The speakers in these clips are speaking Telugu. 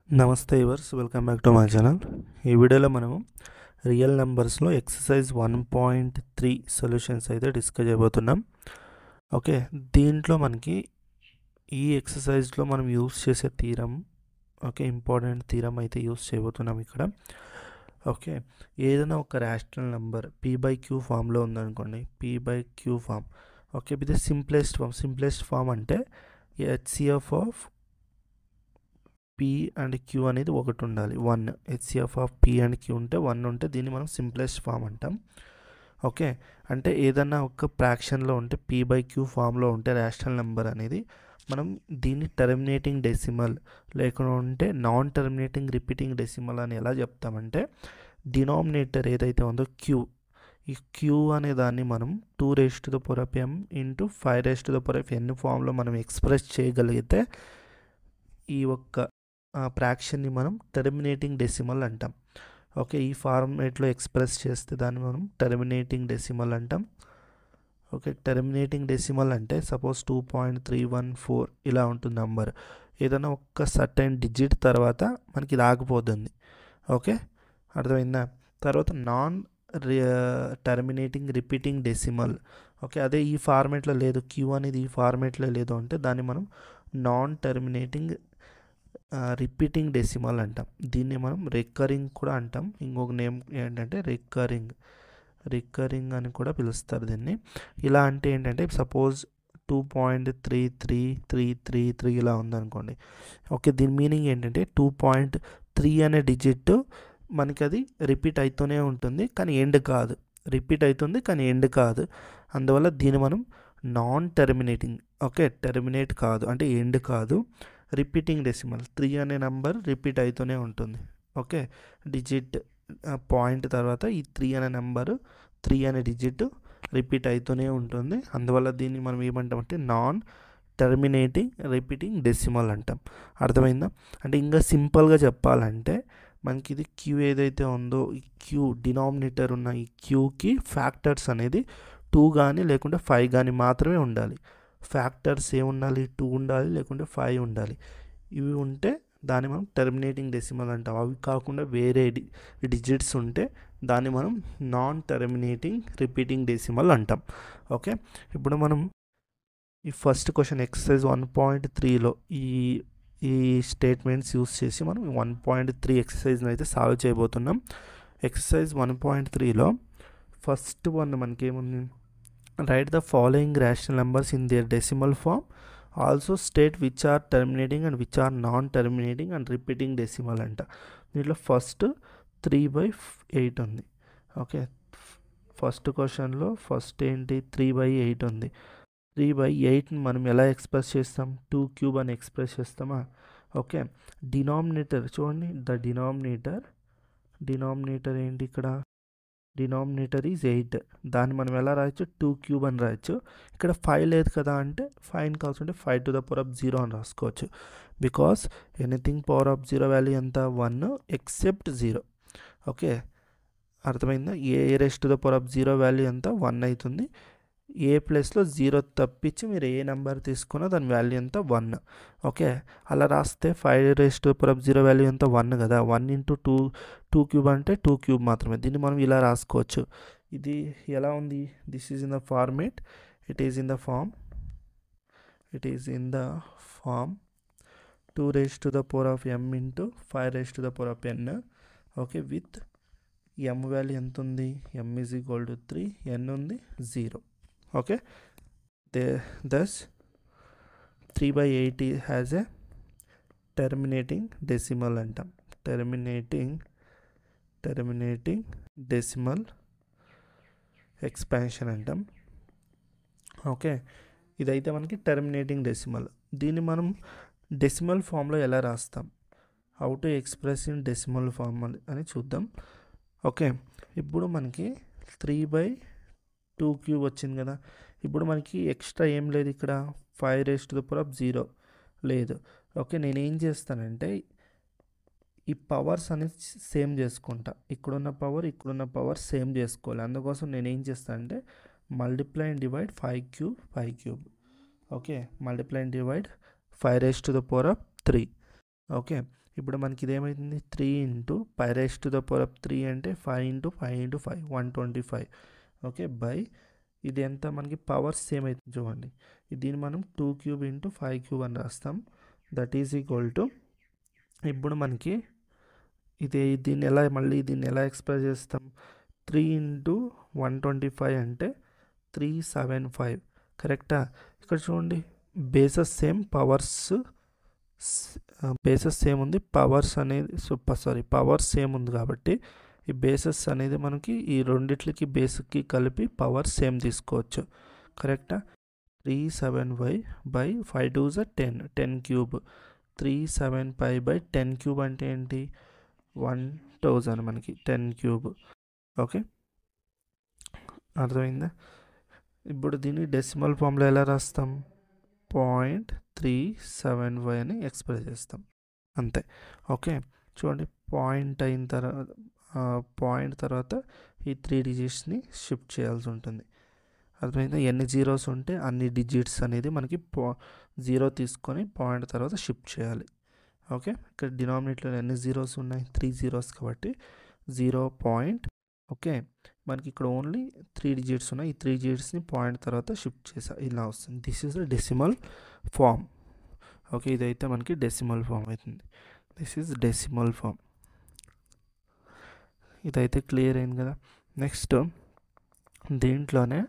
నమస్తే yours, welcome back to my channel. ఈ వీడియోలో మనము రియల్ నెంబర్స్లో ఎక్సర్సైజ్ 1.3 సొల్యూషన్స్ అయితే డిస్కస్ చేయబోతున్నాం. ఓకే, దీంట్లో మనకి ఈ ఎక్సర్సైజ్లో మనం యూస్ చేసే థీరం, ఓకే, ఇంపార్టెంట్ థీరం అయితే యూస్ చేయబోతున్నాం ఇక్కడ. ఓకే, ఏదైనా ఒక రేషనల్ నెంబర్ p/q ఫామ్లో ఉందనుకోండి, p/q ఫామ్. ఓకే, ఇది సింప్లెస్ట్ ఫామ్ అంటే HCF of p and q అనేది ఒకటి ఉండాలి, 1. HCF of p and q ఉంటే 1 ఉంటే దీన్ని మనం సింప్లెస్ట్ ఫామ్ అంటాం. ఓకే, అంటే ఏదన్నా ఒక ఫ్రాక్షన్లో ఉంటే p/q ఫామ్లో ఉంటే రేషనల్ నెంబర్ అనేది మనం దీన్ని టర్మినేటింగ్ డెసిమల్ లేకుండా ఉంటే నాన్ టర్మినేటింగ్ రిపీటింగ్ డెసిమల్ అని ఎలా చెప్తామంటే, డినామినేటర్ ఏదైతే ఉందో q, ఈ q అనే దాన్ని మనం 2m ఇంటూ 5n ఫామ్లో మనం ఎక్స్ప్రెస్ చేయగలిగితే ఈ ఒక్క ఫ్రాక్షన్ని మనం టర్మినేటింగ్ డెసిమల్ అంటాం. ఓకే, ఈ ఫార్మేట్లో ఎక్స్ప్రెస్ చేస్తే దాన్ని మనం టర్మినేటింగ్ డెసిమల్ అంటాం. ఓకే, టర్మినేటింగ్ డెసిమల్ అంటే సపోజ్ 2.314 ఇలా ఉంటుంది నంబర్. ఏదైనా ఒక్క సర్టెన్ డిజిట్ తర్వాత మనకి ఇది ఆగిపోతుంది. ఓకే, అర్థమైందా? తర్వాత non terminating repeating decimal. Okay, అదే ఈ ఫార్మేట్లో లేదు, క్యూ అనేది ఈ ఫార్మేట్లో లేదు అంటే దాన్ని మనం నాన్ టర్మినేటింగ్ రిపీటింగ్ డెసిమల్ అంటాం. దీన్ని మనం రికరింగ్ కూడా అంటాం. ఇంకొక నేమ్ ఏంటంటే రికరింగ్ అని కూడా పిలుస్తారు దీన్ని. ఇలా అంటే ఏంటంటే సపోజ్ 2.33333 ఇలా ఉందనుకోండి. ఓకే, దీని మీనింగ్ ఏంటంటే 2.3 అనే డిజిట్ మనకి అది రిపీట్ అవుతూనే ఉంటుంది కానీ ఎండ్ కాదు, రిపీట్ అవుతుంది కానీ ఎండ్ కాదు. అందువల్ల దీన్ని మనం నాన్ టర్మినేటింగ్, ఓకే, టర్మినేట్ కాదు అంటే ఎండ్ కాదు, రిపీటింగ్ డెసిమల్. 3 అనే నెంబర్ రిపీట్ అవుతూనే ఉంటుంది. ఓకే, డిజిట్ పాయింట్ తర్వాత ఈ 3 అనే నెంబరు 3 అనే డిజిట్ రిపీట్ అవుతూనే ఉంటుంది. అందువల్ల దీన్ని మనం ఏమంటామంటే నాన్ టర్మినేటింగ్ రిపీటింగ్ డెసిమల్ అంటాం. అర్థమైందా? అంటే ఇంకా సింపుల్గా చెప్పాలంటే మనకి ఇది క్యూ ఏదైతే ఉందో ఈ క్యూ డినామినేటర్ ఉన్న ఈ క్యూకి ఫ్యాక్టర్స్ అనేది 2 కానీ లేకుంటే 5 కానీ మాత్రమే ఉండాలి. ఫ్యాక్టర్స్ ఏముండాలి? 2 ఉండాలి లేకుంటే 5 ఉండాలి. ఇవి ఉంటే దాన్ని మనం టర్మినేటింగ్ డెసిమల్ అంటాం. అవి కాకుండా వేరే డిజిట్స్ ఉంటే దాన్ని మనం నాన్ టర్మినేటింగ్ రిపీటింగ్ డెసిమల్ అంటాం. ఓకే, ఇప్పుడు మనం ఈ ఫస్ట్ క్వశ్చన్ ఎక్సర్సైజ్ 1.3లో ఈ స్టేట్మెంట్స్ యూస్ చేసి మనం 1.3 ఎక్సర్సైజ్ని అయితే సాల్వ్ చేయబోతున్నాం. ఎక్సర్సైజ్ 1.3లో ఫస్ట్ వన్ మనకేముంది, write the following rational numbers in their decimal form, also state which are terminating and which are non terminating and repeating decimal అంట. దీంట్లో ఫస్ట్ 3/8 ఉంది. ఓకే, ఫస్ట్ క్వశ్చన్లో ఫస్ట్ ఏంటి 3/8 ఉంది. 3/8ని మనం ఎలా ఎక్స్ప్రెస్ చేస్తాం? 2³ అని ఎక్స్ప్రెస్ చేస్తామా? ఓకే, డినామినేటర్ చూడండి, ద డినామినేటర్ ఏంటి ఇక్కడ? Denominator is 8. దాన్ని మనం ఎలా రాయొచ్చు? 2³ అని రాయొచ్చు. ఇక్కడ 5 లేదు కదా అంటే 5 కావాల్సి ఉంటే 5⁻0 అని రాసుకోవచ్చు. Because anything power of 0 value ఎంత? 1 ఎక్సెప్ట్ 0. ఓకే, అర్థమైందా? a⁻0 వాల్యూ ఎంత? 1 అవుతుంది. ఏ ప్లేస్లో 0 తప్పించి మీరు ఏ నెంబర్ తీసుకున్నా దాని వాల్యూ ఎంత? 1. ఓకే, అలా రాస్తే 5⁻0 వాల్యూ ఎంత? 1 కదా. 1 ఇంటూ 2³ అంటే 2³ మాత్రమే. దీన్ని మనం ఇలా రాసుకోవచ్చు. ఇది ఎలా ఉంది? This is in the format, it is in the form 2m into 5n. Okay, with m value ఎంత ఉంది? m is equal to 3, n ఉంది 0. Okay, thus 3/8 has a terminating decimal అంటాం. టర్మినేటింగ్ డెసిమల్ ఎక్స్పాన్షన్ అంటాం. ఓకే, ఇదైతే మనకి టర్మినేటింగ్ డెసిమల్. దీన్ని మనం డెసిమల్ ఫామ్లో ఎలా రాస్తాం? How to express in decimal form అని చూద్దాం. ఓకే, ఇప్పుడు మనకి 3/2³ వచ్చింది కదా. ఇప్పుడు మనకి ఎక్స్ట్రా ఏం లేదు ఇక్కడ, 5⁻0 లేదు. ఓకే, నేనేం చేస్తానంటే ఈ పవర్స్ అనేది సేమ్ చేసుకుంటా. ఇక్కడున్న పవర్ సేమ్ చేసుకోవాలి. అందుకోసం నేనేం చేస్తానంటే multiply and divide 5³ okay, multiply and divide 5⁻3. Okay, ఇప్పుడు మనకి ఇదేమైతుంది 3 ఇంటూ పై raise to the power of 3 అంటే 5 ఇంటూ 5 ఇంటూ 5 125 ఓకే బై ఇది ఎంత మనకి పవర్ సేమ్ అవుతుంది చూడండి దీన్ని మనం 2 క్యూబ్ ఇంటూ 5 క్యూబ్ అని రాస్తాం దట్ ఈజ్ ఈక్వల్ టు ఇప్పుడు మనకి దీన్ని ఎలా ఎక్స్ప్రెస్ చేస్తాం 3 ఇంటూ 125 అంటే 375 కరెక్టా ఇక్కడ చూడండి బేసెస్ సేమ్ ఉంది పవర్స్ సేమ్ ఉంది కాబట్టి ఈ బేసెస్ అనేది మనకి ఈ రెండిట్లకి బేస్కి కలిపి పవర్ సేమ్ తీసుకోవచ్చు కరెక్టా 375 బై 5 2 10 క్యూబ్ 375 బై 10 క్యూబ్ అంటే ఏంటి 1000 మనకి 10 క్యూబ్ ఓకే అర్థమైందా ఇప్పుడు దీన్ని డెసిమల్ ఫామ్లో ఎలా రాస్తాం 0.375 అని ఎక్స్ప్రెస్ చేస్తాం అంతే ఓకే చూడండి పాయింట్ తర్వాత ఈ 3 డిజిట్స్ని షిఫ్ట్ చేయాల్సి ఉంటుంది అర్థమైందా ఎన్ని జీరోస్ ఉంటే అన్ని డిజిట్స్ అనేది మనకి 0 తీసుకొని పాయింట్ తర్వాత షిఫ్ట్ చేయాలి ఓకే ఇక్కడ డినామినేటర్లో ఎన్ని జీరోస్ ఉన్నాయి 3 జీరోస్ కాబట్టి 0 పాయింట్ ఓకే మనకి ఇక్కడ ఓన్లీ 3 డిజిట్స్ ఉన్నాయి ఈ 3 డిజిట్స్ని పాయింట్ తర్వాత షిఫ్ట్ చేసా ఇలా వస్తుంది this is the decimal form okay ఇదైతే మనకి డెసిమల్ ఫామ్ అవుతుంది దిస్ ఈజ్ డెసిమల్ ఫామ్ ఇదైతే క్లియర్ అయింది కదా నెక్స్ట్ దీంట్లోనే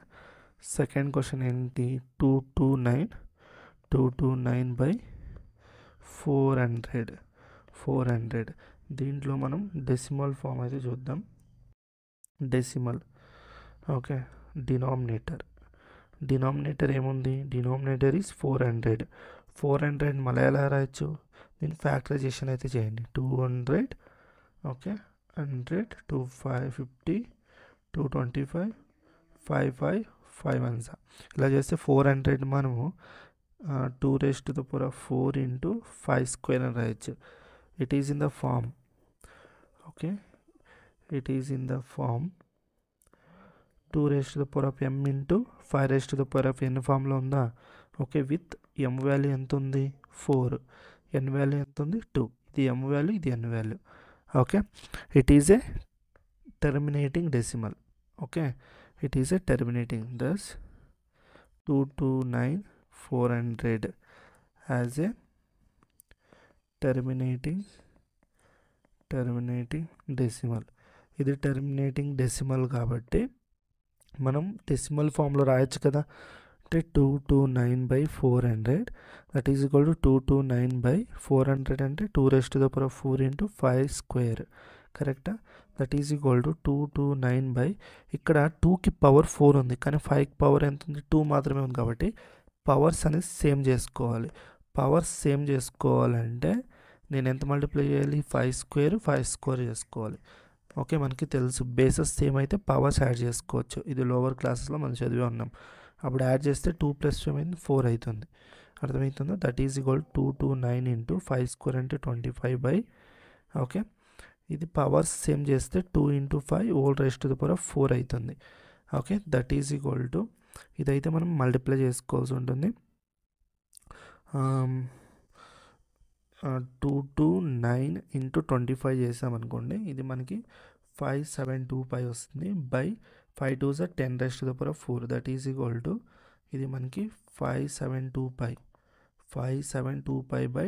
సెకండ్ క్వశ్చన్ ఏంటి 229 బై 400 దీంట్లో మనం డెసిమల్ ఫామ్ అయితే చూద్దాం డెసిమల్ ఓకే డినామినేటర్ ఏముంది డినామినేటర్ ఈజ్ 400 మళ్ళీ ఎలా రాయొచ్చు దీన్ని ఫ్యాక్టరైజేషన్ అయితే చేయండి 200 ఓకే 100 250 225 55 5 ఇలా చేస్తే 400 మనము 2 raised to the power of 4 into 5 square అని రాయొచ్చు it is in the form okay it is in the form 2 raised to the power of m into 5 raised to the power of n ఫామ్లో ఉందా ఓకే విత్ m వాల్యూ ఎంత ఉంది 4 n వాల్యూ ఎంత ఉంది 2 ఇది m వాల్యూ ఇది n value okay it is a terminating decimal okay it is a terminating thus 229,400 has a terminating decimal ఇది టర్మినేటింగ్ డెసిమల్ కాబట్టి మనం డెసిమల్ ఫామ్లో రాయొచ్చు కదా అంటే 229/400 దట్ ఈజ్ ఈక్వల్ టు 229/400 అంటే 2 raised to the power of 4 into 5 square కరెక్టా దట్ ఈజ్ ఈక్వల్ టు 229 ఇక్కడ 2కి పవర్ 4 ఉంది కానీ 5కి పవర్ ఎంత ఉంది 2 మాత్రమే ఉంది కాబట్టి పవర్స్ అనేది సేమ్ చేసుకోవాలంటే నేను ఎంత మల్టిప్లై చేయాలి 5 స్క్వేర్ చేసుకోవాలి ఓకే మనకి తెలుసు బేసెస్ సేమ్ అయితే పవర్స్ యాడ్ చేసుకోవచ్చు ఇది లోవర్ క్లాసెస్లో మనం చదివి ఉన్నాం అప్పుడు యాడ్ చేస్తే 2 + 2 4 అవుతుంది అర్థమవుతుందా that is equal 229 into 5 square అంటే 25 ఓకే ఇది పవర్స్ సేమ్ చేస్తే 2 into 5 whole raised to the power of 4 అవుతుంది okay that is equal to ఇదైతే మనం మల్టిప్లై చేసుకోవాల్సి ఉంటుంది 229 into 25 చేసామనుకోండి ఇది మనకి 5725 వస్తుంది by 5 2s 10 raised to the power of 4 that is equal to ఇది మనకి 5725 by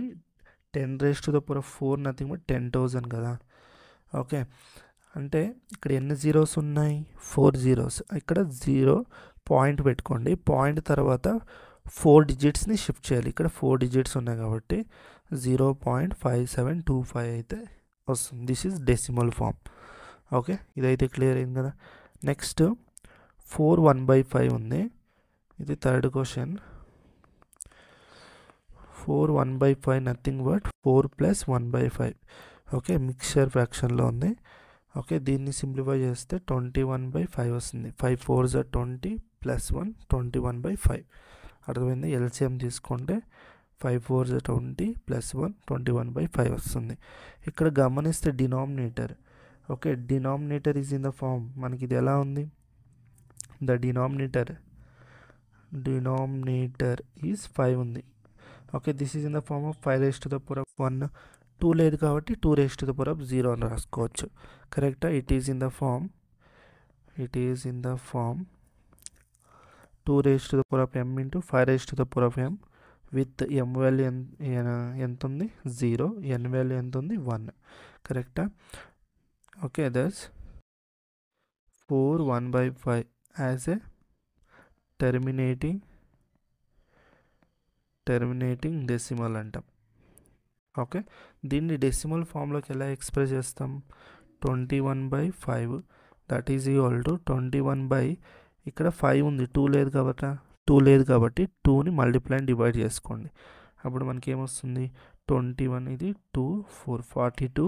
10 raised to the power of 4 nothing but 10,000 కదా ఓకే అంటే ఇక్కడ ఎన్ని జీరోస్ ఉన్నాయి 4 జీరోస్ ఇక్కడ 0 పాయింట్ పెట్టుకోండి పాయింట్ తర్వాత 4 డిజిట్స్ని షిఫ్ట్ చేయాలి ఇక్కడ 4 డిజిట్స్ ఉన్నాయి కాబట్టి 0.5725 అయితే వస్తుంది this is decimal form okay ఇదైతే క్లియర్ అయింది కదా నెక్స్ట్ 4 1/5 ఉంది ఇది third question 4 1/5 nothing but 4 + 1/5 okay mixture ఫ్రాక్షన్లో ఉంది ఓకే దీన్ని సింప్లిఫై చేస్తే 21/5 వస్తుంది 5 4s 20 + 1 21/5 అర్థమైంది ఎల్సిఎం తీసుకుంటే 5 4s 20 + 1 21/5 వస్తుంది ఇక్కడ గమనిస్తే denominator okay denominator is in the form మనకి ఇది ఎలా ఉంది ద డినామినేటర్ ఈజ్ 5 ఉంది okay this is in the form of 5 raised to the power of 1 2 లేదు కాబట్టి 2 raised to the power of 0 అని రాసుకోవచ్చు. కరెక్టా? It is in the form 2 raised to the power of m into 5 raised to the power of m with m value ఎంత ఉంది? 0. n వాల్యూ ఎంత ఉంది? 1. కరెక్టా? Okay, that's 4 1/5 as a terminating decimal అంటాం. ఓకే, దీన్ని డెసిమల్ ఫామ్లోకి ఎలా ఎక్స్ప్రెస్ చేస్తాం? 21/5 దట్ ఈజ్ ఈక్వల్ టు 21 ఇక్కడ 5 ఉంది, 2 లేదు కాబట్టి 2ని మల్టిప్లై అండ్ డివైడ్ చేసుకోండి. అప్పుడు మనకి ఏమొస్తుంది? 21 ఇది 2 4 42.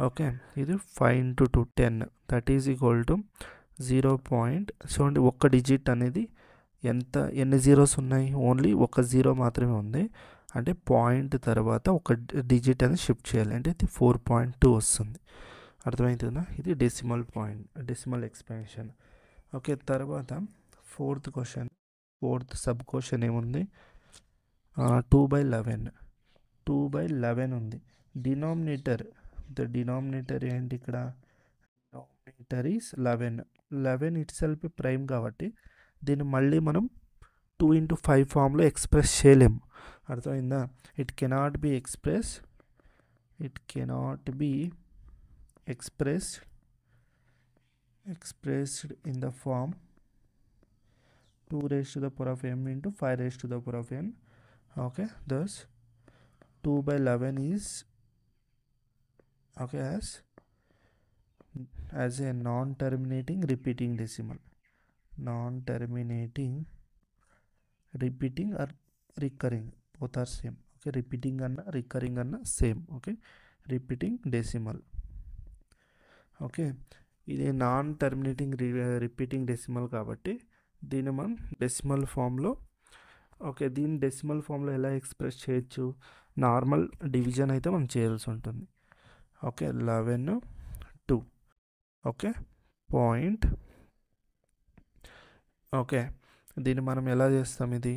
ఓకే, ఇది 5 into 2 10 that is equal to 0. చూడండి, ఒక్క డిజిట్ అనేది ఎన్ని జీరోస్ ఉన్నాయి? ఓన్లీ ఒక జీరో మాత్రమే ఉంది. అంటే పాయింట్ తర్వాత ఒక డిజిట్ అనేది షిఫ్ట్ చేయాలి, అంటే ఇది 4.2 వస్తుంది. అర్థమవుతుందా? ఇది డెసిమల్ ఎక్స్పాన్షన్. ఓకే, తర్వాత ఫోర్త్ సబ్ క్వశ్చన్ ఏముంది? 2/11 ఉంది. డినామినేటర్ ఏంటి ఇక్కడ? Denominator is 11 it self prime కాబట్టి దీన్ని మళ్ళీ మనం 2 into 5 ఫామ్లో ఎక్స్ప్రెస్ చేయలేము. అర్థమైందా? It cannot be expressed in the form 2 raised to the power of m into 5 raised to the power of n. Okay, thus 2/11 is okay as a non-terminating repeating decimal. Non-terminating repeating or recurring, both are same. Okay, repeating and recurring and same. Okay, repeating decimal. Okay, ఇది నాన్ టర్మినేటింగ్ రిపీటింగ్ డెసిమల్ కాబట్టి దీన్ని మనం డెసిమల్ ఫామ్లో ఎలా ఎక్స్ప్రెస్ చేయొచ్చు? నార్మల్ డివిజన్ అయితే మనం చేయాల్సి ఉంటుంది. ఓకే, 11 2. Okay, point. ఓకే, దీన్ని మనం ఎలా చేస్తాం? ఇది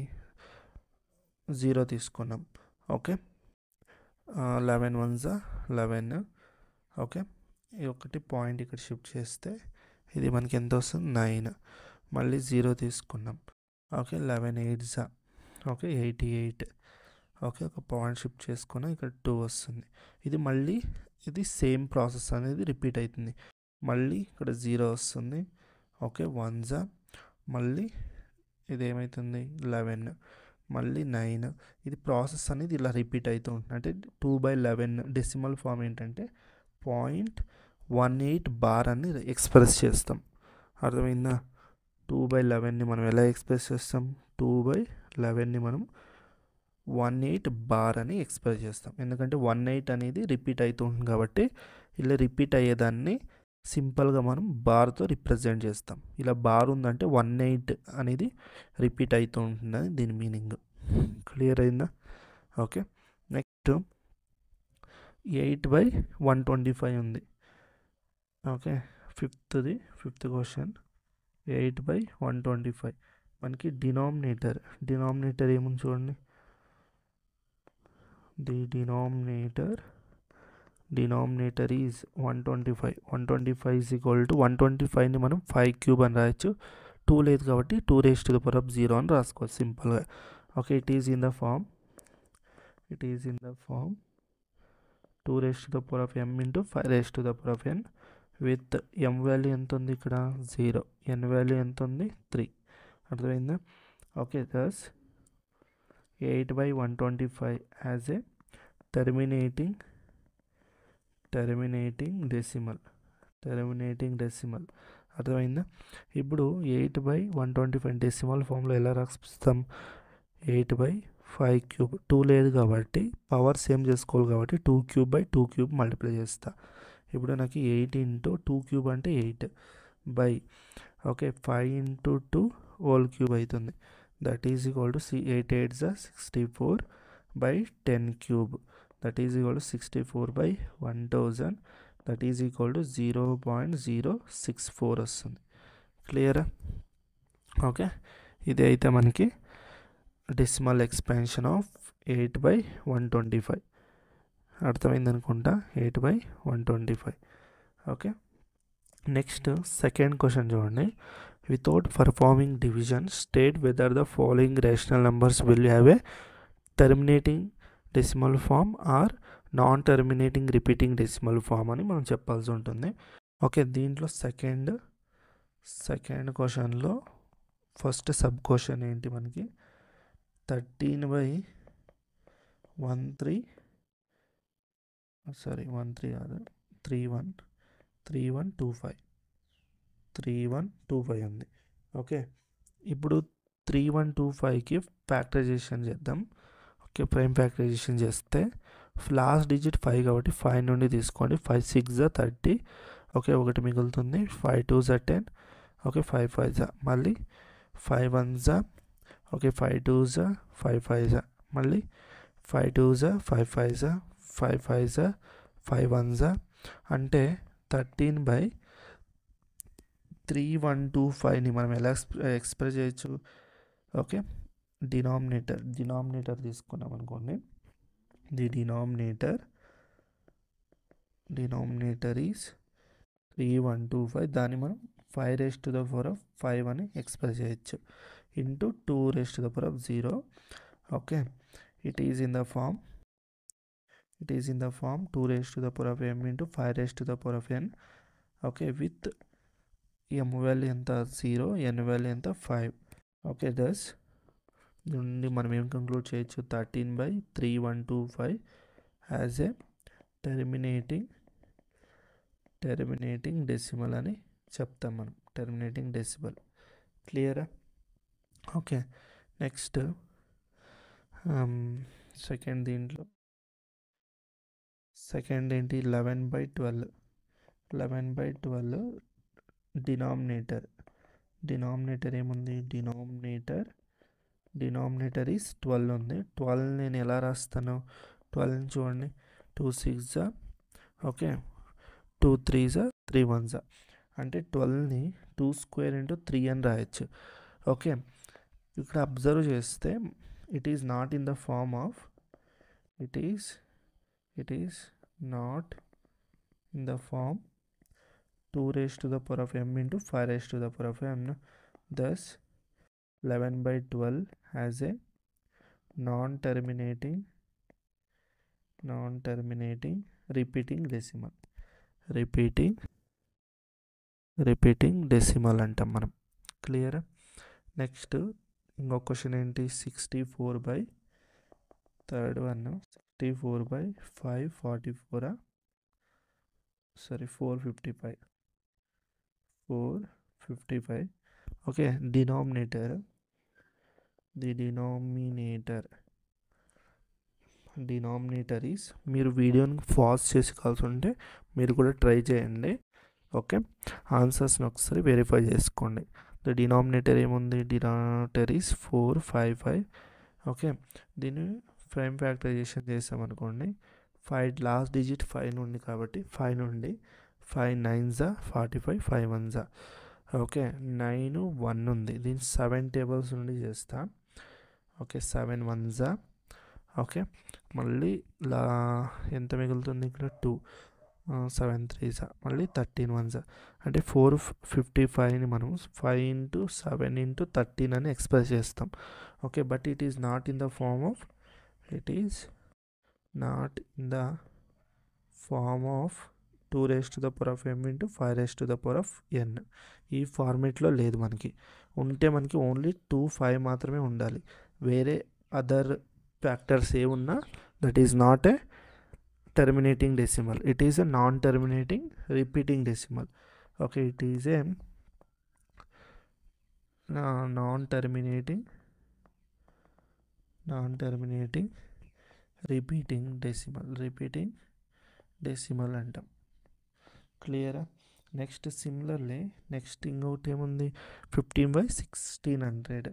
0 తీసుకున్నాం. Okay, 11 1s 11. ఓకే, ఈ ఒకటి పాయింట్ ఇక్కడ షిఫ్ట్ చేస్తే ఇది మనకి ఎంత వస్తుంది? 9. మళ్ళీ 0 తీసుకున్నాం. Okay, 11 8s. ఓకే, 88. ఓకే, ఒక పాయింట్ షిఫ్ట్ చేసుకున్నా ఇక్కడ 2 వస్తుంది. ఇది సేమ్ ప్రాసెస్ అనేది రిపీట్ అవుతుంది. మళ్ళీ ఇక్కడ 0 వస్తుంది. Okay, 1s. మళ్ళీ ఇది ఏమవుతుంది? 11. మళ్ళీ 9. ఇది ప్రాసెస్ అనేది ఇలా రిపీట్ అవుతూ ఉంటుంది. అంటే 2/11 డెసిమల్ ఫామ్ ఏంటంటే 0.18 బార్ అని ఎక్స్ప్రెస్ చేస్తాం. అర్థమైందా? 2/11ని మనం ఎలా ఎక్స్ప్రెస్ చేస్తాం? 2/11ని మనం 18 బార్ అని ఎక్స్ప్రెస్ చేస్తాం. ఎందుకంటే 18 అనేది రిపీట్ అవుతూ ఉంటుంది కాబట్టి ఇలా రిపీట్ అయ్యేదాన్ని సింపుల్గా మనం బార్తో రిప్రజెంట్ చేస్తాం. ఇలా బార్ ఉందంటే 18 అనేది రిపీట్ అవుతూ ఉంటుందని దీని మీనింగ్. క్లియర్ అయిందా? ఓకే, నెక్స్ట్ 8/125 ఉంది. Okay, fifth question 8/125. మనకి డినామినేటర్ ఏముంది చూడండి. The denominator is 125. 125 is equal to 125ని మనం 5 cube అని రాయొచ్చు. 2 లేదు కాబట్టి 2 raised to the power of 0 అని రాసుకోవచ్చు సింపుల్గా. Okay, it is in the form 2 raised to the power of m into 5 raised to the power of n with m value ఎంత ఉంది ఇక్కడ? 0. n వాల్యూ ఎంత ఉంది? 3. అర్థమైందా? Okay, thus 8/125 has a terminating decimal. అర్థమైందా? ఇప్పుడు 8/125 డెసిమల్ ఫామ్లో ఎలా రాస్తాం? 8/5 cube. 2 లేదు కాబట్టి పవర్ సేమ్ చేసుకోవాలి కాబట్టి 2 cube by 2 cube మల్టిప్లై చేస్తా. ఇప్పుడు నాకు 8 into 2 cube అంటే 8 బై 5 into 2 హోల్ క్యూబ్ అవుతుంది. That is equal to 8 8s 64 by 10 cube. That is equal to 64/1000. That is equal to 0.064 వస్తుంది. క్లియరా? ఓకే, ఇది అయితే మనకి డెసిమల్ ఎక్స్పాన్షన్ ఆఫ్ 8/125. అర్థమైంది అనుకుంటా. 8/125. ఓకే. నెక్స్ట్ సెకండ్ క్వశ్చన్ చూడండి. Without performing division state whether the following rational numbers will have a terminating decimal form or non terminating repeating decimal form అని మనం చెప్పాల్సి ఉంటుంది. ఓకే, దీంట్లో సెకండ్ క్వశ్చన్లో ఫస్ట్ సబ్ క్వశ్చన్ ఏంటి మనకి 13/13 కాదు 3125 ఉంది. ఓకే, ఇప్పుడు 3125కి ఫ్యాక్టరైజేషన్ చేద్దాం. ఓకే, ప్రైమ్ ఫ్యాక్టరైజేషన్ చేస్తే లాస్ట్ డిజిట్ 5 కాబట్టి 5 నుండి తీసుకోండి. 5 6 30. ఓకే, ఒకటి మిగులుతుంది. 5 2 10. ఓకే, 5 5 మళ్ళీ 5 1 ఓకే, 5 2 5 5 మళ్ళీ 5 2 5 5 5 5 5 1 అంటే 13/3125ని మనం ఎలా ఎక్స్ప్రెస్ చేయొచ్చు? ఓకే, డినామినేటర్ తీసుకున్నాం అనుకోండి. The denominator is 3125. దాన్ని మనం 5^5 అని ఎక్స్ప్రెస్ చేయొచ్చు into 2^0. Okay, it is in the form 2^m into 5^n. Okay, with m value ఎంత 0, n వాల్యూ ఎంత 5. ఓకే, దస్ నుండి మనం ఏం కంక్లూడ్ చేయొచ్చు? 13/3125 యాజ్ ఏ టర్మినేటింగ్ డెసిమల్ అని చెప్తాం మనం. Terminating decimal. క్లియరా? ఓకే, నెక్స్ట్ సెకండ్ ఏంటి? 11/12 డినామినేటర్ ఏముంది? డినామినేటర్ ఈజ్ 12 ఉంది. 12 నేను ఎలా రాస్తాను? 12 చూడండి, 2 6 ఓకే, 2 3 3 1 అంటే 12ని 2 స్క్వేర్ ఇంటూ 3 అని రాయొచ్చు. ఓకే, ఇక్కడ అబ్జర్వ్ చేస్తే it is not in the form of it is not in the form 2^m into 5^m. Thus 11/12 has a non-terminating repeating decimal అంటాం మనం. క్లియర్? నెక్స్ట్ ఇంకొక క్వశ్చన్ ఏంటి? 64/5 44 455. ఓకే, డినామినేటర్ ఈజ్, మీరు వీడియోని పాజ్ చేసి కాల్సి ఉంటే మీరు కూడా ట్రై చేయండి. ఓకే, ఆన్సర్స్ని ఒకసారి వెరిఫై చేసుకోండి. ద డినామినేటర్ ఏముంది? Denominator is 455. ఓకే, దీన్ని ప్రైమ్ ఫ్యాక్టరైజేషన్ చేసామనుకోండి. 5 లాస్ట్ డిజిట్ 5 నుండి కాబట్టి 5 నుండి 5 9 45 5 1 ఓకే, 9 1 ఉంది. దీన్ని 7 టేబుల్స్ నుండి చేస్తా. ఓకే, 7 1 ఓకే, మళ్ళీ ఎంత మిగులుతుంది ఇక్కడ? 2 7 3 మళ్ళీ 13 1 అంటే 455ని మనం 5 ఇంటూ 7 ఇంటూ 13 అని ఎక్స్ప్రెస్ చేస్తాం. Okay, but it is not in the form of 2^m into 5^n. ఈ ఫార్మేట్లో లేదు మనకి. ఉంటే మనకి ఓన్లీ 2 5 మాత్రమే ఉండాలి. వేరే అదర్ ఫ్యాక్టర్స్ ఏ ఉన్నా that is not a terminating decimal. It is a non terminating repeating decimal. Okay, it is a non terminating repeating decimal అంటాం. క్లియరా? నెక్స్ట్ సిమిలర్లీ నెక్స్ట్ ఇంకొకటి ఏముంది? 15/1600.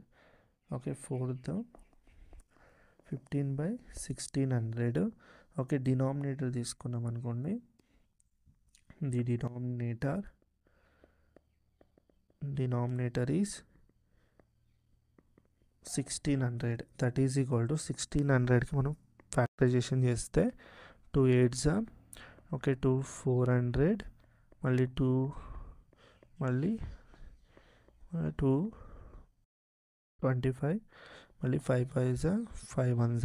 ఓకే, 15/1600. ఓకే, డినామినేటర్ తీసుకున్నాం అనుకోండి. The denominator is 1600. That is equal to 1600కి మనం ఫ్యాక్టరైజేషన్ చేస్తే 2 8s ఓకే 2 400 మళ్ళీ 2 మళ్ళీ 2 25 మళ్ళీ 5 5s 5 1s.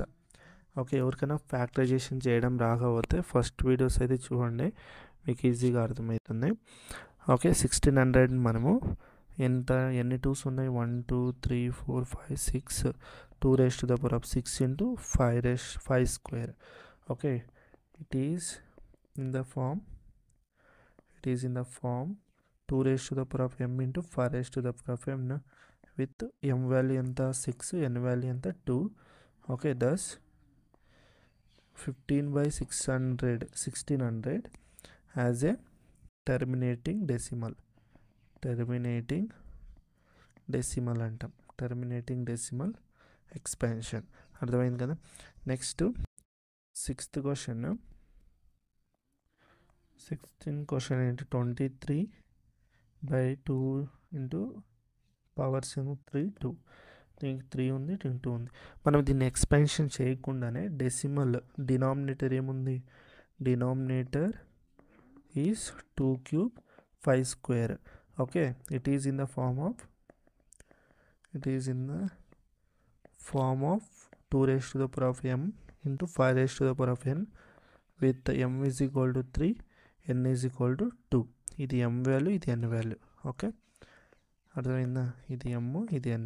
ఓకే ఎవరికైనా ఫ్యాక్టరైజేషన్ చేయడం రాకపోతే ఫస్ట్ వీడియోస్ అయితే చూడండి, మీకు ఈజీగా అర్థమవుతుంది. ఓకే 1600 మనము ఎన్ని టూస్ ఉన్నాయి 1 2 3 4 5 6 2 raised to the power of 6 into 5 square. Okay, it is in the form 2 raised to the power of m into 5 raised to the power of m with m value anta 6 n value anta 2. Okay, thus 15 by 1600 has a terminating decimal అంటాం, టర్మినేటింగ్ డెసిమల్ ఎక్స్పాన్షన్. అర్థమైంది కదా. నెక్స్ట్ 16th క్వశ్చన్ ఏంటి 23 by 2 into పవర్స్ 3 2. దీనికి 3 ఉంది, దీనికి 2 ఉంది. మనం దీన్ని ఎక్స్పాన్షన్ చేయకుండానే డెసిమల్ డినామినేటర్ ఏముంది, denominator is 2 cube 5 square. Okay, it is in the form of 2 raised to the power of m into 5 raised to the power of n with m is equal to 3, n is equal to 2. ఇది m వాల్యూ, ఇది n వాల్యూ. ఓకే అర్థమైందా, ఇది m ఇది n.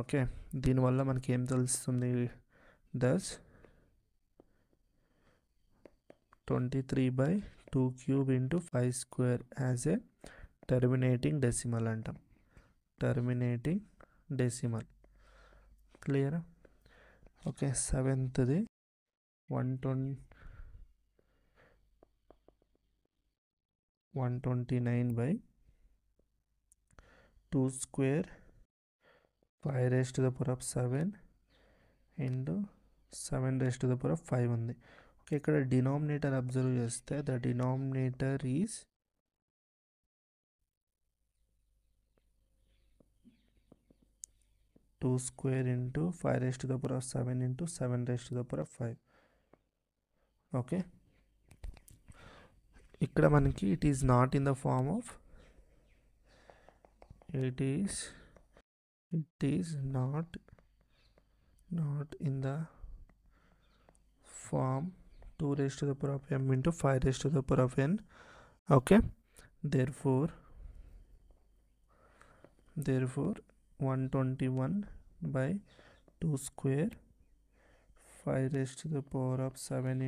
ఓకే దీనివల్ల మనకి ఏం తెలుస్తుంది, దస్ 23 by 2 cube into 5 square as a terminating decimal అంటాం, terminating decimal. Clear. Okay 7th 129 by 2 square 5 raised to the power of 7 into 7 raised to the power of 5 ఉంది. ఓకే ఇక్కడ డినామినేటర్ అబ్జర్వ్ చేస్తే the denominator is 2 square into 5 raised to the power of 7 into 7 raised to the power of 5. Okay ఇక్కడ మనకి it is not in the form of it is not in the form 2 raised to the power of m into 5 raised to the power of n. Okay, therefore 121 by 2 square 5 raised to the power of 7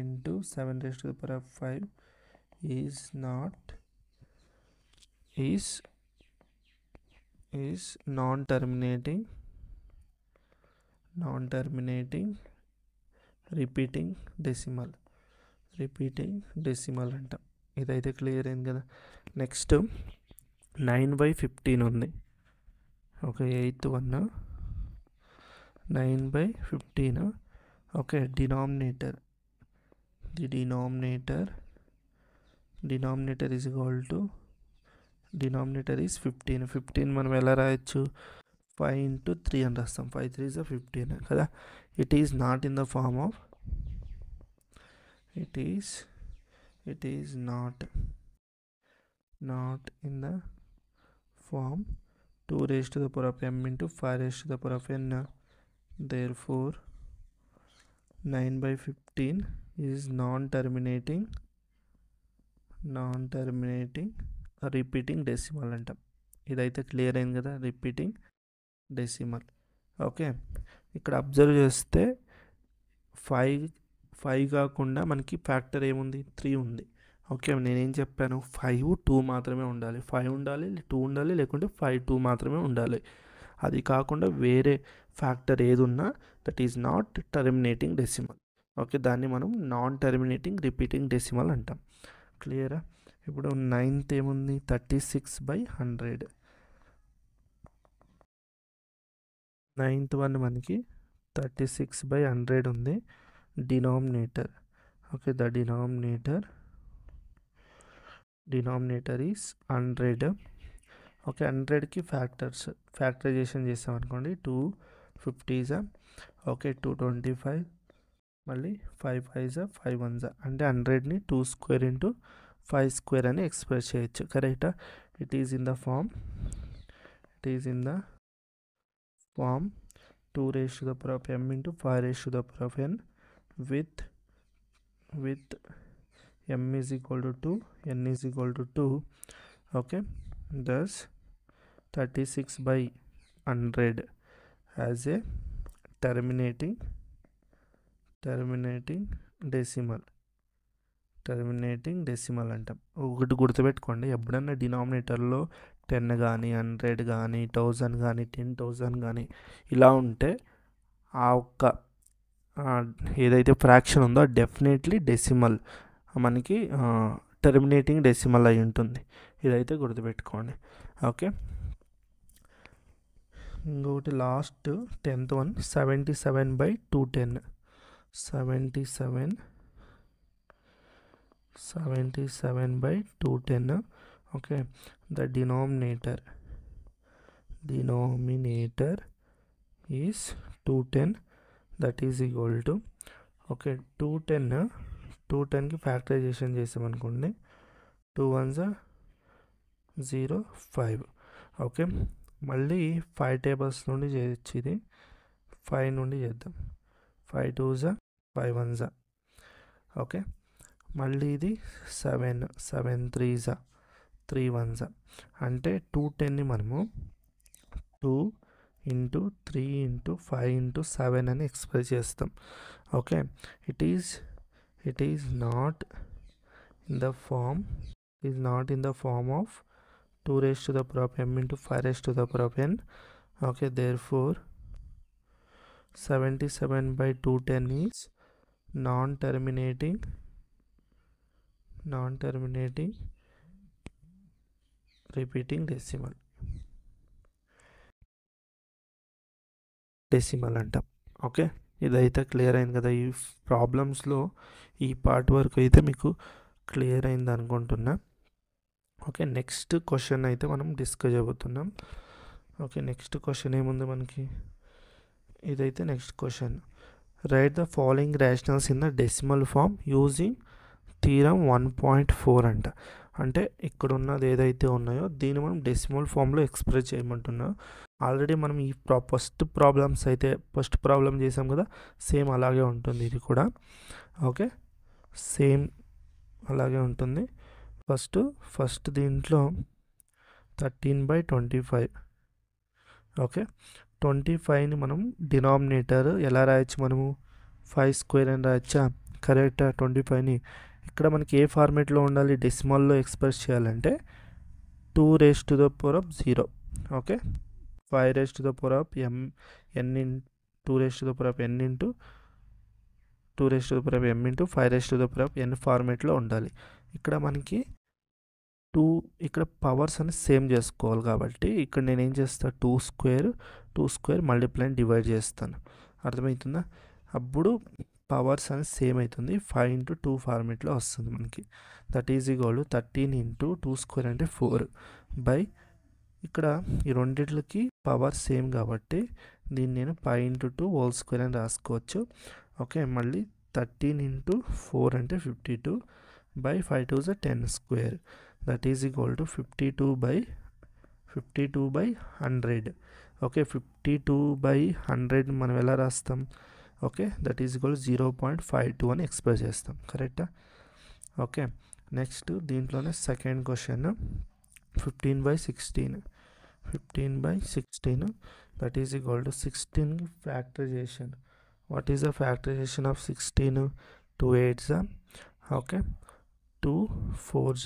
into 7 raised to the power of 5 is non-terminating repeating decimal అంట. ఇదైతే క్లియర్ అయింది కదా. నెక్స్ట్ 9/15 ఉంది. Okay 8th one 9/15. Okay denominator is equal to denominator is 15 మనం ఎలా రాయొచ్చు 5 into 3 అని రాస్తాం, 5 3s are 15 కదా. it is not in the form of it is not in the form 2 raised to the power of m into 5 raised to the power of n. Therefore 9/15 is non-terminating repeating decimal అంటాం. ఇదైతే క్లియర్ అయింది కదా, రిపీటింగ్ డెసిమల్. ఓకే ఇక్కడ అబ్జర్వ్ చేస్తే 5 కాకుండా మనకి ఫ్యాక్టర్ ఏముంది 3 ఉంది. ఓకే నేనేం చెప్పాను 5 2 మాత్రమే ఉండాలి, 5 ఉండాలి 2 ఉండాలి, లేకుంటే 5 2 మాత్రమే ఉండాలి. అది కాకుండా వేరే ఫ్యాక్టర్ ఏది ఉన్నా that is not terminating decimal. Okay దాన్ని మనం నాన్ టర్మినేటింగ్ రిపీటింగ్ డెసిమల్ అంటాం. క్లియరా. ఇప్పుడు 9th ఏముంది 36/100. 9th one మనకి 36/100 ఉంది. Denominator okay the denominator is 100. Okay 100కి ఫ్యాక్టరైజేషన్ చేస్తాం అనుకోండి 2 50s ఓకే 225 మళ్ళీ 5 5 5 1 అంటే 100ని 2 స్క్వేర్ ఇంటూ 5 స్క్వేర్ అని ఎక్స్ప్రెస్ చేయొచ్చు. కరెక్టా? It is in the form 2 raised to the power of m into 5 raised to the power of n with m is equal to 2, n is equal to 2. Okay, thus 36 by 100 as a terminating decimal అంటాం. ఒకటి గుర్తుపెట్టుకోండి, ఎప్పుడన్నా డినామినేటర్లో 10 కానీ 100 కానీ 1000 కానీ 10,000 కానీ ఇలా ఉంటే ఆ ఒక్క ఏదైతే ఫ్రాక్షన్ ఉందో డెఫినెట్లీ డెసిమల్ మనకి టర్మినేటింగ్ డెసిమల్ అయి ఉంటుంది. ఇదైతే గుర్తుపెట్టుకోండి. ఓకే, ఇంకొకటి last 10th one 77 by 210. 77 by 210. Okay, the denominator is 210, that is equal to, okay, 210 కి ఫ్యాక్టరైజేషన్ చేసామనుకోండి, 2 1s 0 5. ఓకే, మళ్ళీ 5 టేబుల్స్ నుండి చేయొచ్చు. ఇది 5 నుండి చేద్దాం. 5 2s 5 1s. ఓకే, మళ్ళీ ఇది 7 3s 3 1s. అంటే 210ని మనము 2 ఇంటూ 3 ఇంటూ 5 ఇంటూ 7 అని ఎక్స్ప్రెస్ చేస్తాం. Okay, it is not in the form of 2 raised to the power of m into 5 raised to the power of n. Okay, therefore 77 by 210 is non-terminating repeating decimal అంటాం. ఓకే, ఇదైతే క్లియర్ అయింది కదా. ఈ ప్రాబ్లమ్స్లో ఈ పార్ట్ వరకు అయితే మీకు క్లియర్ అయింది అనుకుంటున్నా. ఓకే, నెక్స్ట్ క్వశ్చన్ అయితే మనం డిస్కస్ చేయబోతున్నాం. ఓకే, నెక్స్ట్ క్వశ్చన్ ఏముంది మనకి, ఇదైతే next question. Right the following rationals in the decimal form using theorem 1.4 అంట. అంటే ఇక్కడ ఉన్నది ఏదైతే ఉన్నాయో దీన్ని మనం డెసిమల్ ఫామ్లో ఎక్స్ప్రెస్ చేయమంటున్నాం. ఆల్రెడీ మనం ఈ ఫస్ట్ ప్రాబ్లం చేసాం కదా, సేమ్ అలాగే ఉంటుంది ఇది కూడా. ఓకే, సేమ్ అలాగే ఉంటుంది. ఫస్ట్ దీంట్లో 13 by 25. ఓకే, 25ని మనం డినామినేటర్ ఎలా రాయొచ్చు, మనము 5 స్క్వేర్ అని రాయొచ్చా? కరెక్ట్. 25ని ఇక్కడ మనకి ఏ ఫార్మేట్లో ఉండాలి, డెసిమల్లో ఎక్స్ప్రెస్ చేయాలంటే 2 raised to the power of 0. Okay, 5 raised to the power of m n in 2 raised to the power of n into 2 raised to the power of m into 5 raised to the power of n ఫార్మేట్లో ఉండాలి. ఇక్కడ మనకి 2 ఇక్కడ పవర్స్ అని సేమ్ చేసుకోవాలి కాబట్టి ఇక్కడ నేను ఏం చేస్తాను, 2 స్క్వేర్ మల్టిప్లై డివైడ్ చేస్తాను. అర్థమవుతుందా? అప్పుడు పవర్స్ అని సేమ్ అవుతుంది. 5 into 2 ఫార్మేట్లో వస్తుంది మనకి. That is equal to 13 into 2 square అంటే 4 బై, ఇక్కడ ఈ రెండిట్లకి పవర్ సేమ్ కాబట్టి దీన్ని నేను 5 into 2 హోల్ స్క్వేర్ అని రాసుకోవచ్చు. ఓకే, మళ్ళీ 13 into 4 అంటే 52 by 5 2s 10 square. That is equal to 52 by 100. Okay, 52 by 100 మనం ఎలా రాస్తాం? ఓకే, దట్ ఈజ్ ఈక్వల్ 0.52 అని ఎక్స్ప్రెస్ చేస్తాం. కరెక్టా? ఓకే, నెక్స్ట్ దీంట్లోనే second question 15 by 16. That is equal to 16 factorisation. What is the factorisation of 16? 2 8s. ఓకే, 2 4s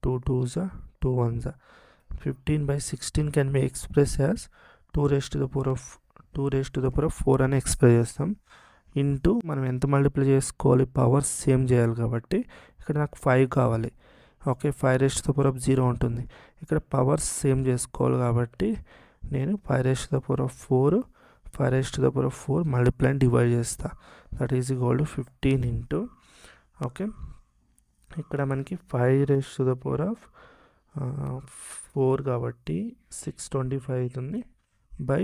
2 2s 2 1s. 15 by 16 can be expressed as 2 raised to the power of 4 అని ఎక్స్ప్రెస్ చేస్తాం. ఇంటూ మనం ఎంత మల్టిప్లై చేసుకోవాలి, పవర్ సేమ్ చేయాలి కాబట్టి ఇక్కడ నాకు 5 కావాలి. Okay, 5 raised to the power of 0 ఉంటుంది. ఇక్కడ పవర్ సేమ్ చేసుకోవాలి కాబట్టి నేను 5 raised to the power of 4 multiply divide చేస్తా. That is equal to 15 into, okay, ఇక్కడ మనకి 5 raised to the power of 4 కాబట్టి 625 అవుతుంది by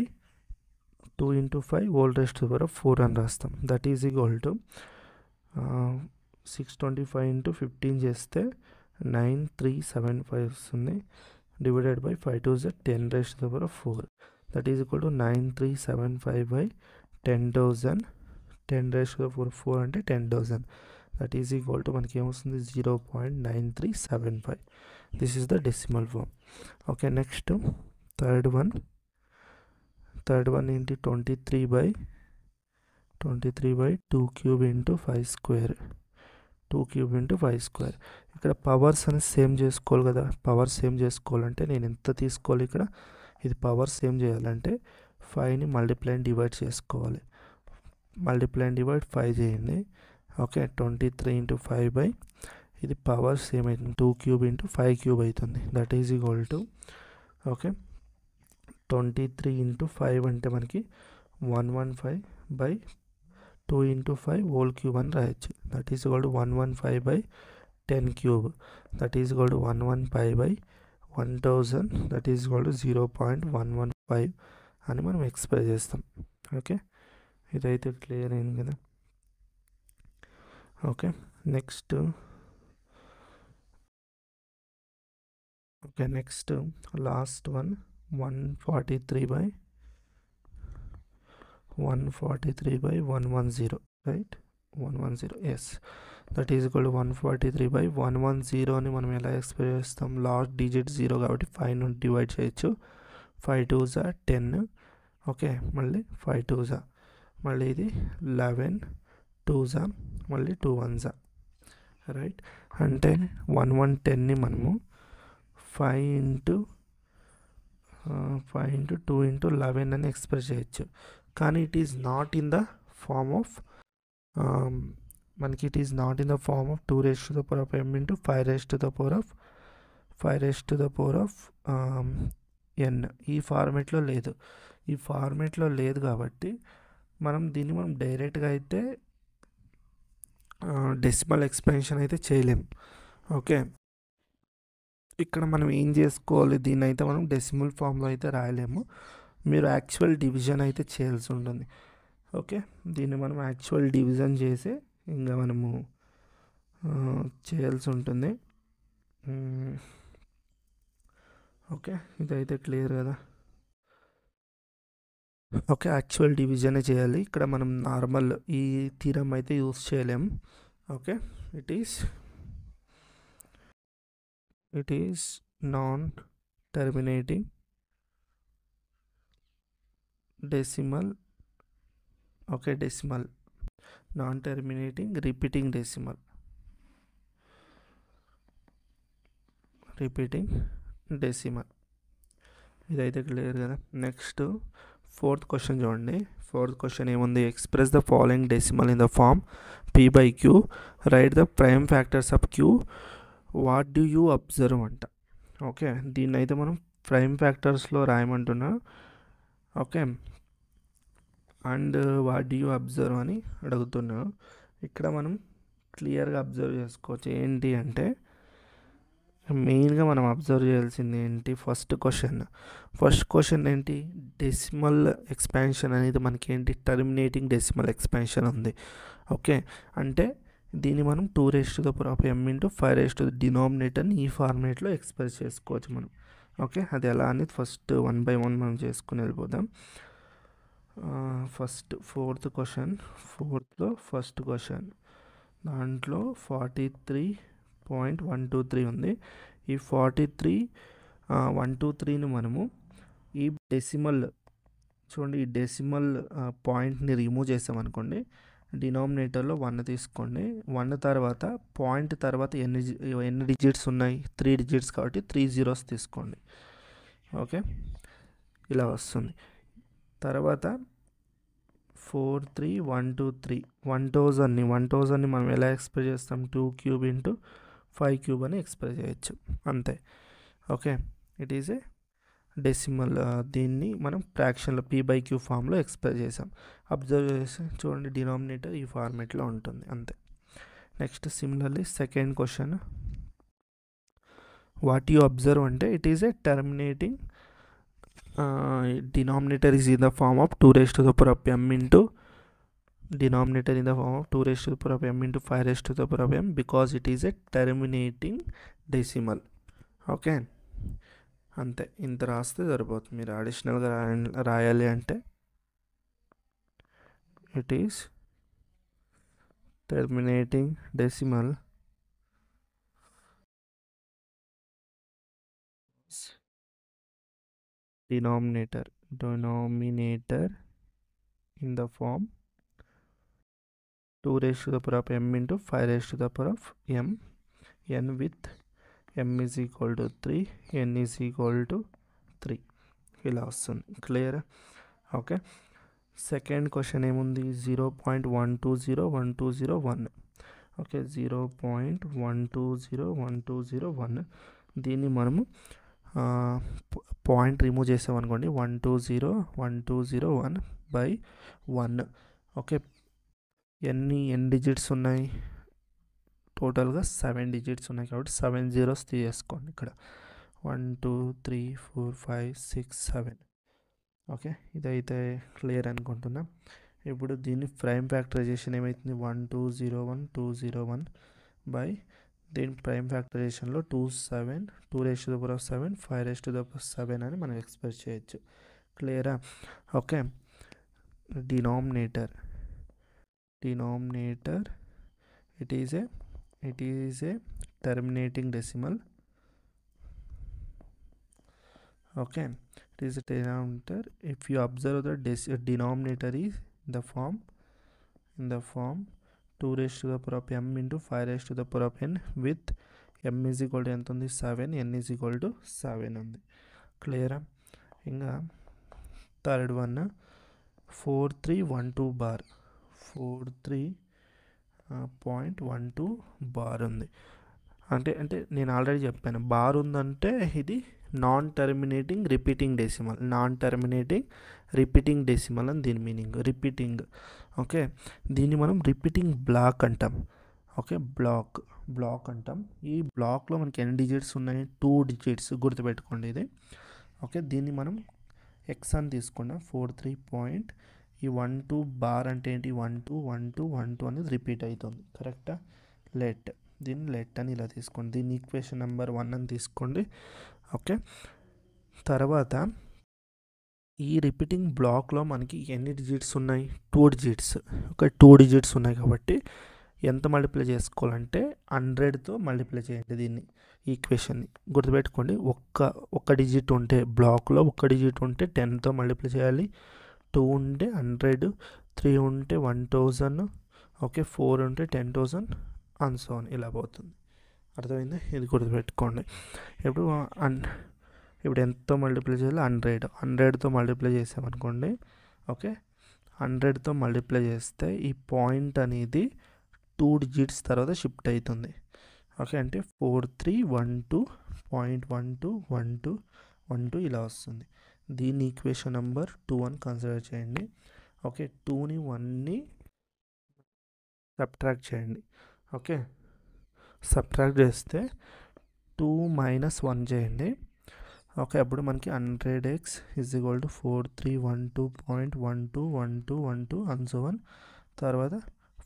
2 into 5 whole raised to the power of 4 అని రాస్తాం. That is equal to 625 into 15 చేస్తే 9375 వస్తుంది. Divided by 5 to 10 raised to the power of 4. That is equal to 9375 by 10,000. 10 raised to the power of 4 అంటే 10,000. దట్ ఈజ్ ఈక్వల్ టు మనకి ఏమొస్తుంది 0.9375. This is the decimal form. Okay, next third one ఏంటి 23 by 2 cube into 5 square. 2 cube into 5 square. ఇక్కడ పవర్స్ అనేది సేమ్ చేసుకోవాలి కదా. పవర్ సేమ్ చేసుకోవాలంటే నేను ఎంత తీసుకోవాలి, ఇక్కడ ఇది పవర్ సేమ్ చేయాలంటే 5ని మల్టిప్లై అండ్ డివైడ్ చేసుకోవాలి. మల్టిప్లై అండ్ డివైడ్ 5 చేయండి. ఓకే, 23 into 5 by ఇది పవర్ సేమ్ అవుతుంది 2 cube into 5 cube అవుతుంది. That is equal to okay 23 into 5 అంటే మనకి 115 by 2 into 5 whole cube అని రాయొచ్చు. That is equal to 115 by 10 cube. That is equal to 115 by 1000. That is equal to 0.115 అని మనం ఎక్స్ప్రెస్ చేస్తాం. ఓకే, ఇదైతే క్లియర్ అయింది కదా. Okay, next last one 143 by 110, right. 110, yes. That is equal to 143 by 110 అని మనం ఎలా ఎక్స్ప్రెస్ చేస్తాం, లాస్ట్ డిజిట్ 0 కాబట్టి 5 నుండి డివైడ్ చేయొచ్చు. 5 2s 10. ఓకే, మళ్ళీ 5 2s, మళ్ళీ ఇది 11 2s, మళ్ళీ 2 1s, రైట్. అంటే 110ని మనము 5 into 2 into 11 అని ఎక్స్ప్రెస్ చేయొచ్చు. కానీ it is not in the form of మనకి 2 raised to the power of m into 5 raised to the power of n. ఈ ఫార్మేట్లో లేదు కాబట్టి మనం డైరెక్ట్గా అయితే డెసిమల్ ఎక్స్పాన్షన్ అయితే చేయలేము. ఓకే, ఇక్కడ మనం ఏం చేసుకోవాలి, దీన్ని అయితే మనం డెసిమల్ ఫామ్లో అయితే రాయలేము. మీరు యాక్చువల్ డివిజన్ అయితే చేయాల్సి ఉంటుంది. ఓకే, దీన్ని మనం యాక్చువల్ డివిజన్ చేసి ఇంకా మనము చేయాల్సి ఉంటుంది. ఓకే, ఇదైతే క్లియర్ కదా. ఓకే, యాక్చువల్ డివిజనే చేయాలి. ఇక్కడ మనం నార్మల్ ఈ థీరం అయితే యూస్ చేయలేము. Okay, it is non terminating decimal. Okay, decimal non terminating repeating decimal. ఇదైతే క్లియర్ కదా. నెక్స్ట్ ఫోర్త్ క్వశ్చన్ చూడండి. ఫోర్త్ క్వశ్చన్ ఏముంది, express the following decimal in the form p/q, write the prime factors of q, what do you observe అంట. ఓకే, దీన్ని అయితే మనం ప్రైమ్ ఫ్యాక్టర్స్లో రాయమంటున్నా. Okay, and what do you observe అని అడుగుతున్నా. ఇక్కడ మనం క్లియర్గా అబ్జర్వ్ చేసుకోవచ్చు. ఏంటి అంటే మెయిన్గా మనం అబ్జర్వ్ చేయాల్సింది ఏంటి, ఫస్ట్ క్వశ్చన్ ఏంటి, డెసిమల్ ఎక్స్పాన్షన్ అనేది మనకి ఏంటి, టర్మినేటింగ్ డెసిమల్ ఎక్స్పాన్షన్ ఉంది. ఓకే, అంటే దీన్ని మనం 2 raised to the power of m into 5 raised to the డినామినేటర్ని ఈ ఫార్మేట్లో ఎక్స్ప్రెస్ చేసుకోవచ్చు మనం. ఓకే, అది ఎలా అనేది ఫస్ట్ 1 by 1 మనం చేసుకుని వెళ్ళిపోదాం. ఫోర్త్లో ఫస్ట్ క్వశ్చన్ దాంట్లో 43.123 ఉంది. ఈ 43.123ని మనము ఈ డెసిమల్ చూడండి, ఈ డెసిమల్ పాయింట్ని రిమూవ్ చేసామనుకోండి, డినామినేటర్లో 1 తీసుకోండి. 1 తర్వాత పాయింట్ తర్వాత ఎన్ని డిజిట్స్ ఉన్నాయి, 3 digits కాబట్టి 3 zeros తీసుకోండి. ఓకే, ఇలా వస్తుంది. తర్వాత 43.123 1000ని మనం ఎలా ఎక్స్ప్రెస్ చేస్తాం, 2 cube into 5 cube అని ఎక్స్ప్రెస్ చేయొచ్చు, అంతే. Okay, it is A decimal. దీన్ని మనం ఫ్రాక్షన్లో p/q ఫామ్లో ఎక్స్ప్రెస్ చేసాం. అబ్జర్వ్ చేసి చూడండి, డినామినేటర్ ఈ ఫార్మేట్లో ఉంటుంది, అంతే. Next similarly second question, what you observe అంటే it is a terminating denominator is in the form of 2 raised to the power of m into denominator in the form of 2 raised to the power of m into 5 raised to the power of m because it is a terminating decimal. Okay, అంతే, ఇంత రాస్తే సరిపోతుంది. మీరు అడిషనల్గా రాయాలి అంటే it is terminating decimal denominator in the form 2 raised to the power of m into 5 raised to the power of m, n with m is equal to 3, n is equal to 3 ఇలా వస్తుంది. క్లియర్? ఓకే, సెకండ్ క్వశ్చన్ ఏముంది? 0.120120 ఓకే, 0.120120 దీన్ని మనము పాయింట్ రిమూవ్ చేసామనుకోండి, 120.1 ఓకే. ఎన్ని డిజిట్స్ ఉన్నాయి? టోటల్గా 7 డిజిట్స్ ఉన్నాయి కాబట్టి 7 జీరోస్ తీసేసుకోండి ఇక్కడ. 1 2 3 4 5 6 7 ఓకే, ఇదైతే క్లియర్ అనుకుంటున్నా. ఇప్పుడు దీన్ని ప్రైమ్ ఫ్యాక్టరైజేషన్ ఏమవుతుంది? 1201201 బై దీని prime ఫ్యాక్టరైజేషన్లో 27 2 raised to the power of 7 5 raised to the power of 7 అని మనం ఎక్స్ప్రెస్ చేయొచ్చు. క్లియరా? Okay, denominator it is a terminating decimal. Okay, it is a denominator. If you observe the denominator is in the form 2 raised to the power of m into 5 raised to the power of n with m is equal to ఎంత ఉంది? 7, n is equal to 7 ఉంది. క్లియరా? ఇంకా థర్డ్ వన్ 4312 బార్ 43.12 బార్ ఉంది. అంటే నేను ఆల్రెడీ చెప్పాను, బార్ ఉందంటే ఇది నాన్ టర్మినేటింగ్ రిపీటింగ్ డెసిమల్ అని దీని మీనింగ్. రిపీటింగ్. ఓకే, దీన్ని మనం రిపీటింగ్ బ్లాక్ అంటాం. ఓకే, బ్లాక్ అంటాం. ఈ బ్లాక్లో మనకి ఎన్ని డిజిట్స్ ఉన్నాయి? 2 డిజిట్స్, గుర్తుపెట్టుకోండి ఇది. ఓకే, దీన్ని మనం ఎక్స్ అని తీసుకున్నాం. 43. ఈ 12 బార్ అంటే ఏంటి? 12 అనేది రిపీట్ అవుతుంది. కరెక్టా? దీన్ని లెట్ అని ఇలా తీసుకోండి. దీన్ని ఈక్వేషన్ నెంబర్ 1 అని తీసుకోండి. ఓకే, తర్వాత ఈ రిపీటింగ్ బ్లాక్లో మనకి ఎన్ని డిజిట్స్ ఉన్నాయి? 2 డిజిట్స్. ఓకే, 2 డిజిట్స్ ఉన్నాయి కాబట్టి ఎంత మల్టిప్లై చేసుకోవాలంటే 100తో మల్టిప్లై చేయండి దీన్ని, ఈక్వేషన్ని. గుర్తుపెట్టుకోండి, ఒక్క డిజిట్ ఉంటే బ్లాక్లో 1 డిజిట్ ఉంటే 10తో మల్టిప్లై చేయాలి. 2 ఉంటే 100, 3 ఉంటే 1000, ఓకే, 4 ఉంటే 10,000 అండ్ సో ఆన్ ఇలా పోతుంది. అర్థమైంది? ఇది గుర్తుపెట్టుకోండి. ఇప్పుడు ఎంతో మల్టిప్లై చేయాలి? 100తో మల్టిప్లై చేసామనుకోండి. ఓకే, 100తో మల్టిప్లై చేస్తే ఈ పాయింట్ అనేది 2 డిజిట్స్ తర్వాత షిఫ్ట్ అవుతుంది. ఓకే, అంటే 4312.1212 ఇలా వస్తుంది. దీన్ని ఈక్వేషన్ నెంబర్ 2 అని కన్సిడర్ చేయండి. ఓకే, 2ని 1ని సబ్ట్రాక్ట్ చేయండి. ఓకే, సబ్ట్రాక్ట్ చేస్తే 2 - 1 చేయండి. ఓకే, అప్పుడు మనకి 100x = 4312.121212 అండ్ సో ఆన్. తర్వాత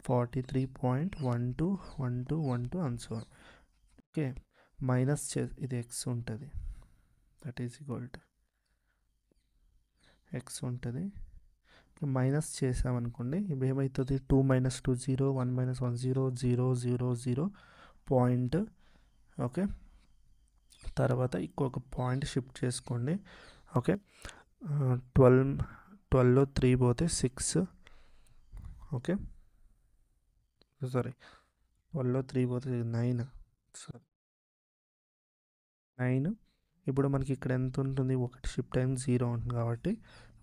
43.121212 and so on. Okay, minus ఇది x ఉంటుంది, that is equal to x ఉంటుంది. మైనస్ చేసామనుకోండి, ఇప్పుడు ఏమవుతుంది? 2 - 2 0, 1 - 1 0, 0 0 0 పాయింట్. ఓకే, తర్వాత ఇంకొక పాయింట్ షిఫ్ట్ చేసుకోండి. ఓకే, 12లో 3 పోతే 6. ఓకే, సారీ, 12లో 3 పోతే 9. 9. ఇప్పుడు మనకి ఇక్కడ ఎంత ఉంటుంది? 1 షిఫ్ట్ అయింది, 0 ఉంటుంది కాబట్టి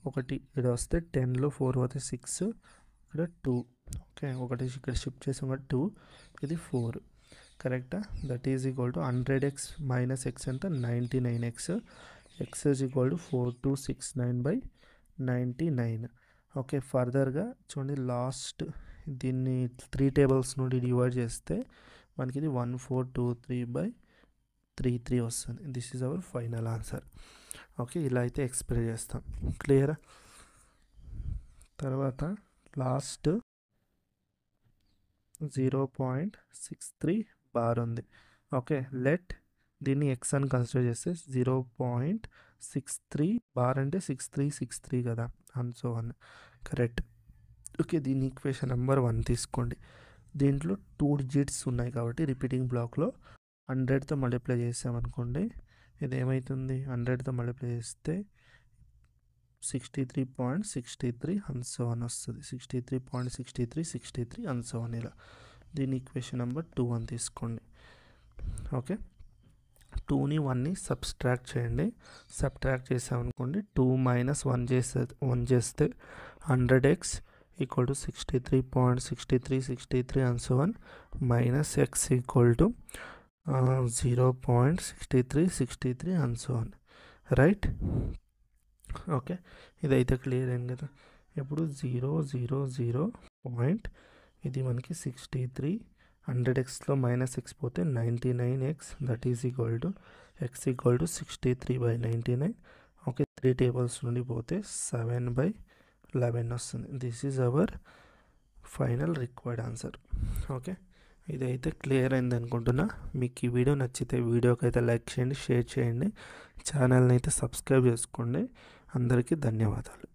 1 ఇక్కడ వస్తే 10లో 4 పోతే 6, ఇక్కడ 2. ఓకే, 1 ఇక్కడ షిఫ్ట్ చేసాం కాబట్టి 2, ఇది 4. కరెక్టా? That is equal to 100x - x ఎంత? 99x. x is equal to 4269/99. Okay, ఫర్దర్గా చూడండి, లాస్ట్ దీన్ని 3 టేబుల్స్ నుండి డివైడ్ చేస్తే మనకి ఇది 1423/33 వస్తుంది. This is our final answer. Okay, ఇలా అయితే ఎక్స్ప్రెస్ చేస్తాం. క్లియరా? తర్వాత లాస్ట్ 0.63 బార్ ఉంది. ఓకే, దీన్ని ఎక్స్ అని కన్సిడర్ చేస్తే 0.63 బార్ అంటే 6363 కదా, and so one. Correct. Okay, దీని ఈక్వేషన్ నెంబర్ 1 తీసుకోండి. దీంట్లో 2 డిజిట్స్ ఉన్నాయి కాబట్టి రిపీటింగ్ బ్లాక్లో 100తో మల్టిప్లై చేసామనుకోండి, ఇది ఏమవుతుంది, 100తో మల్టిప్లై చేస్తే 63.63 అండ్ సో వన్ వస్తుంది. 63.63 అండ్ సో వన్. ఇలా దీని ఈక్వేషన్ నెంబర్ 2 అని తీసుకోండి. ఓకే, 2ని 1ని సబ్స్ట్రాక్ట్ చేయండి. సబ్ట్రాక్ట్ చేసామనుకోండి, 2 - 1 చేస్తే 100x equal to 63.63 and so one minus X equal to 0.63 and so one. Right? Okay, ఇదైతే క్లియర్ అయింది కదా. ఇప్పుడు 0.00 ఇది మనకి 63, 100xలో మైనస్ ఎక్స్ పోతే 99x, that is equal to X equal to 63/99. Okay, 3 tables నుండి పోతే 7/11 వస్తుంది. This is our final required answer. Okay, ఇదైతే క్లియర్ అయింది అనుకుంటున్నా. మీకు ఈ వీడియో నచ్చితే వీడియోకి అయితే లైక్ చేయండి, షేర్ చేయండి, ఛానల్ని అయితే సబ్స్క్రైబ్ చేసుకోండి. అందరికీ ధన్యవాదాలు.